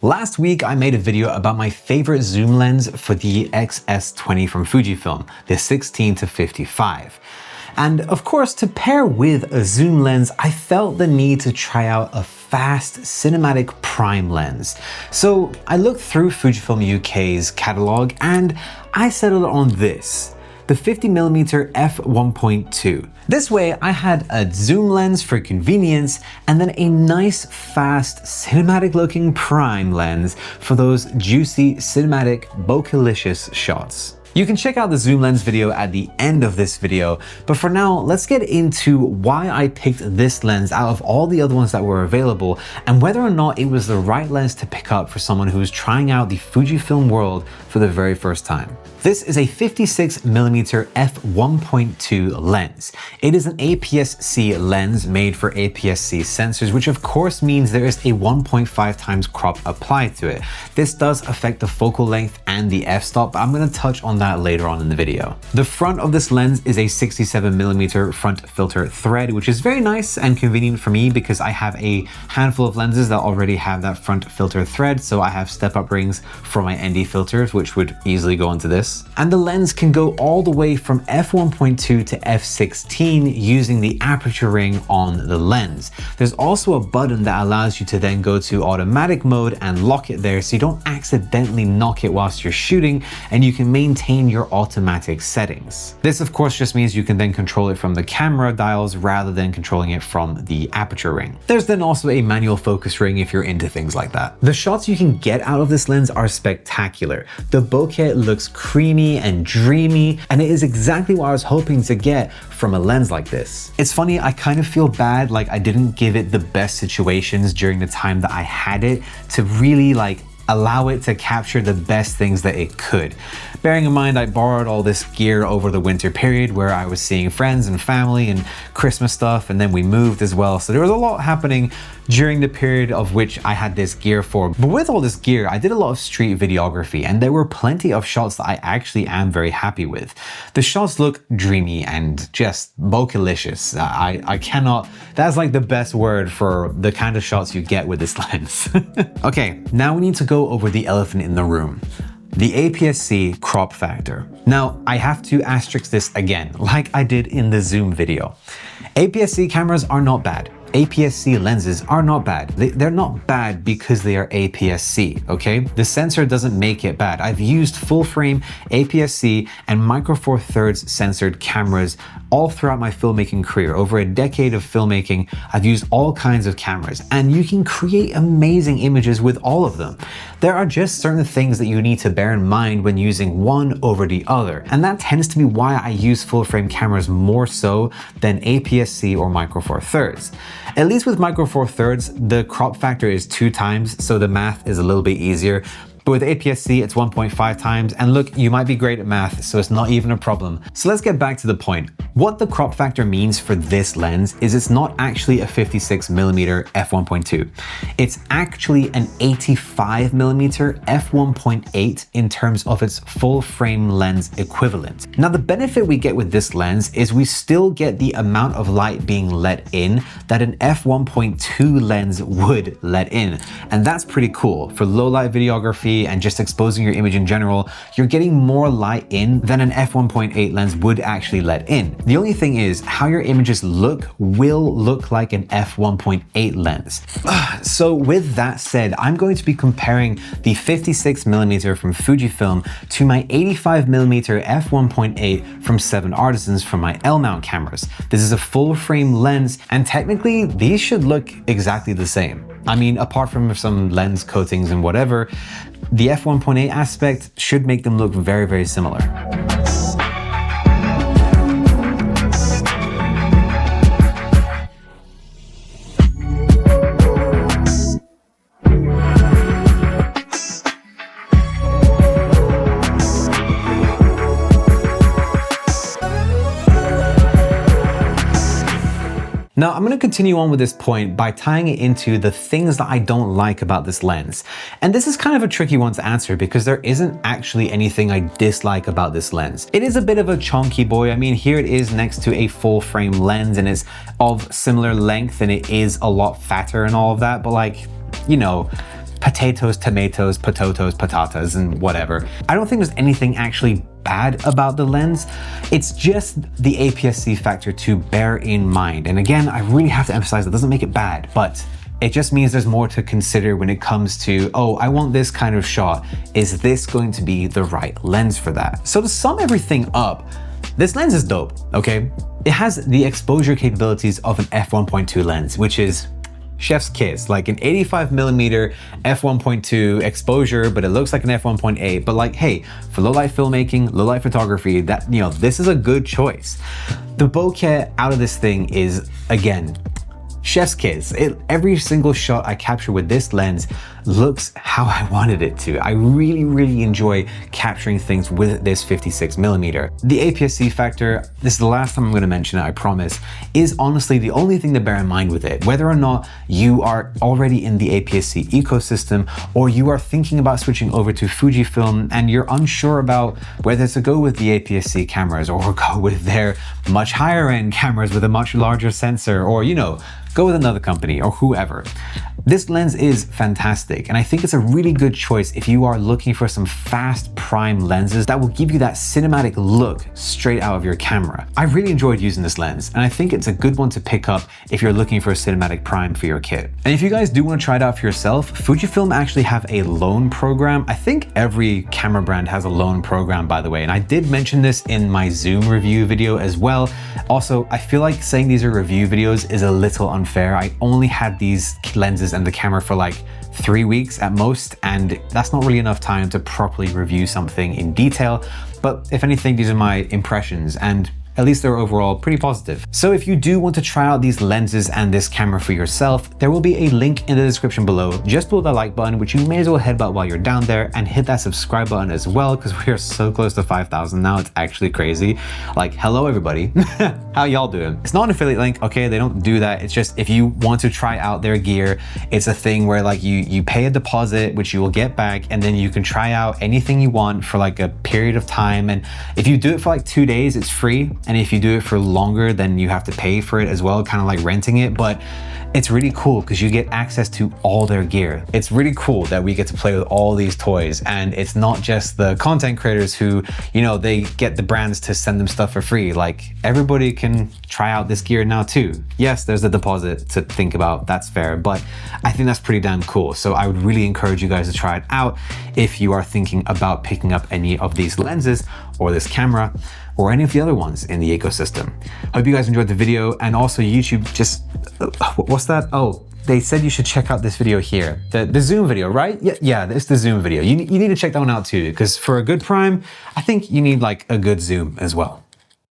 Last week, I made a video about my favorite zoom lens for the XS20 from Fujifilm, the 16-55. And of course, to pair with a zoom lens, I felt the need to try out a fast cinematic prime lens. So I looked through Fujifilm UK's catalog and I settled on this, the 50mm f1.2. This way I had a zoom lens for convenience and then a nice, fast, cinematic looking prime lens for those juicy, cinematic, bokeh-licious shots. You can check out the zoom lens video at the end of this video, but for now, let's get into why I picked this lens out of all the other ones that were available and whether or not it was the right lens to pick up for someone who's trying out the Fujifilm world for the very first time. This is a 56mm f1.2 lens. It is an APS-C lens made for APS-C sensors, which of course means there is a 1.5 times crop applied to it. This does affect the focal length and the f-stop, but I'm going to touch on that later on in the video. The front of this lens is a 67mm front filter thread, which is very nice and convenient for me because I have a handful of lenses that already have that front filter thread, so I have step-up rings for my ND filters, which would easily go into this. And the lens can go all the way from f1.2 to f16 using the aperture ring on the lens. There's also a button that allows you to then go to automatic mode and lock it there so you don't accidentally knock it whilst you're shooting, and you can maintain your automatic settings. This of course just means you can then control it from the camera dials rather than controlling it from the aperture ring. There's then also a manual focus ring if you're into things like that. The shots you can get out of this lens are spectacular. The bokeh looks creamy and dreamy, and it is exactly what I was hoping to get from a lens like this. It's funny, I kind of feel bad like I didn't give it the best situations during the time that I had it to really allow it to capture the best things that it could. Bearing in mind, I borrowed all this gear over the winter period where I was seeing friends and family and Christmas stuff, and then we moved as well. So there was a lot happening during the period of which I had this gear for. But with all this gear, I did a lot of street videography, and there were plenty of shots that I actually am very happy with. The shots look dreamy and just bokeh-licious. I cannot, that's like the best word for the kind of shots you get with this lens. Okay, now we need to go over the elephant in the room. The APS-C crop factor. Now, I have to asterisk this again, like I did in the zoom video. APS-C cameras are not bad. APS-C lenses are not bad. They're not bad because they are APS-C, okay? The sensor doesn't make it bad. I've used full frame APS-C and micro four thirds censored cameras all throughout my filmmaking career. Over a decade of filmmaking, I've used all kinds of cameras, and you can create amazing images with all of them. There are just certain things that you need to bear in mind when using one over the other, and that tends to be why I use full frame cameras more so than APS-C or micro four thirds. At least with micro four thirds, the crop factor is 2 times, so the math is a little bit easier. But with APS-C, it's 1.5 times, and look, you might be great at math, so it's not even a problem. So let's get back to the point. What the crop factor means for this lens is it's not actually a 56mm f1.2. It's actually an 85mm f1.8 in terms of its full frame lens equivalent. Now, the benefit we get with this lens is we still get the amount of light being let in that an f1.2 lens would let in, and that's pretty cool. For low light videography and just exposing your image in general, you're getting more light in than an f1.8 lens would actually let in. The only thing is how your images will look like an f1.8 lens. So with that said, I'm going to be comparing the 56mm from Fujifilm to my 85mm f1.8 from 7 Artisans from my L-mount cameras. This is a full frame lens, and technically these should look exactly the same. I mean, apart from some lens coatings and whatever, the f1.8 aspect should make them look very, very similar. Now, I'm going to continue on with this point by tying it into the things that I don't like about this lens. And this is kind of a tricky one to answer because there isn't actually anything I dislike about this lens. It is a bit of a chunky boy. I mean, here it is next to a full frame lens and it's of similar length and it is a lot fatter and all of that, but like, you know, potatoes, tomatoes, potatoes, patatas, and whatever. I don't think there's anything actually bad about the lens. It's just the APS-C factor to bear in mind. And again, I really have to emphasize that doesn't make it bad, but it just means there's more to consider when it comes to, oh, I want this kind of shot. Is this going to be the right lens for that? So to sum everything up, this lens is dope, okay? It has the exposure capabilities of an f1.2 lens, which is chef's kiss, like an 85mm f1.2 exposure, but it looks like an f1.8. But like, hey, for low light filmmaking, low light photography, that, you know, this is a good choice. The bokeh out of this thing is, again, chef's kiss. Every single shot I capture with this lens looks how I wanted it to. I really, really enjoy capturing things with this 56mm. The APS-C factor, this is the last time I'm going to mention it, I promise, is honestly the only thing to bear in mind with it. Whether or not you are already in the APS-C ecosystem, or you are thinking about switching over to Fujifilm and you're unsure about whether to go with the APS-C cameras or go with their much higher end cameras with a much larger sensor, or, you know, go with another company or whoever. This lens is fantastic, and I think it's a really good choice if you are looking for some fast prime lenses that will give you that cinematic look straight out of your camera. I really enjoyed using this lens, and I think it's a good one to pick up if you're looking for a cinematic prime for your kit. And if you guys do want to try it out for yourself, Fujifilm actually have a loan program. I think every camera brand has a loan program, by the way, and I did mention this in my Zoom review video as well. Also, I feel like saying these are review videos is a little unfair. I only had these lenses and the camera for like 3 weeks at most, and that's not really enough time to properly review something in detail. But if anything, these are my impressions, and at least they're overall pretty positive. So if you do want to try out these lenses and this camera for yourself, there will be a link in the description below, just below the like button, which you may as well headbutt while you're down there, and hit that subscribe button as well, because we are so close to 5,000 now, it's actually crazy. Like, hello everybody, how y'all doing? It's not an affiliate link, okay? They don't do that. It's just if you want to try out their gear, it's a thing where like you pay a deposit, which you will get back, and then you can try out anything you want for like a period of time. And if you do it for like 2 days, it's free. And if you do it for longer, then you have to pay for it as well, kind of like renting it. But it's really cool because you get access to all their gear. It's really cool that we get to play with all these toys, and it's not just the content creators who, you know, they get the brands to send them stuff for free. Like, everybody can try out this gear now too. Yes, there's a deposit to think about, that's fair, but I think that's pretty damn cool. So I would really encourage you guys to try it out if you are thinking about picking up any of these lenses or this camera or any of the other ones in the ecosystem. Hope you guys enjoyed the video, and also YouTube just, what's that? Oh, they said you should check out this video here. The Zoom video, right? Yeah, it's the Zoom video. You need to check that one out too, because for a good prime, I think you need like a good zoom as well.